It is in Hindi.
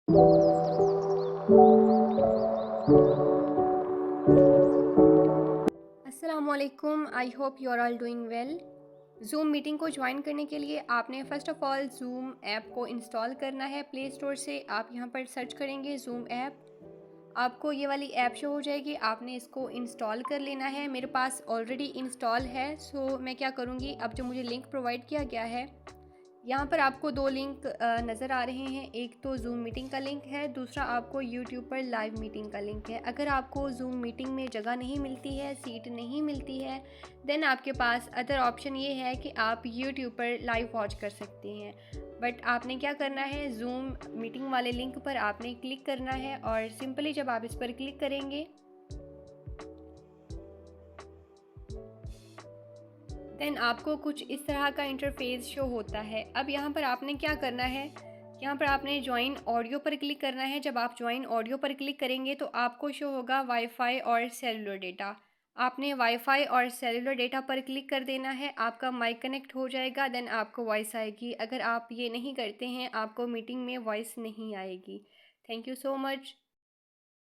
अस्सलामुअलैकुम, I hope you are all doing well. Zoom meeting को ज्वाइन करने के लिए आपने first of all zoom app को इंस्टॉल करना है प्ले स्टोर से। आप यहाँ पर सर्च करेंगे ज़ूम ऐप, आपको ये वाली ऐप शो हो जाएगी। आपने इसको इंस्टॉल कर लेना है। मेरे पास ऑलरेडी इंस्टॉल है, सो मैं क्या करूँगी, अब जो मुझे लिंक प्रोवाइड किया गया है, यहाँ पर आपको दो लिंक नज़र आ रहे हैं। एक तो ज़ूम मीटिंग का लिंक है, दूसरा आपको यूट्यूब पर लाइव मीटिंग का लिंक है। अगर आपको ज़ूम मीटिंग में जगह नहीं मिलती है, सीट नहीं मिलती है, देन आपके पास अदर ऑप्शन ये है कि आप यूट्यूब पर लाइव वॉच कर सकते हैं। बट आपने क्या करना है, ज़ूम मीटिंग वाले लिंक पर आपने क्लिक करना है और सिंपली जब आप इस पर क्लिक करेंगे देन आपको कुछ इस तरह का इंटरफेस शो होता है। अब यहाँ पर आपने क्या करना है, यहाँ पर आपने ज्वाइन ऑडियो पर क्लिक करना है। जब आप ज्वाइन ऑडियो पर क्लिक करेंगे तो आपको शो होगा वाईफाई और सेलुलर डेटा। आपने वाईफाई और सेलुलर डेटा पर क्लिक कर देना है, आपका माइक कनेक्ट हो जाएगा, देन आपको वॉइस आएगी। अगर आप ये नहीं करते हैं, आपको मीटिंग में वॉइस नहीं आएगी। Thank you so much.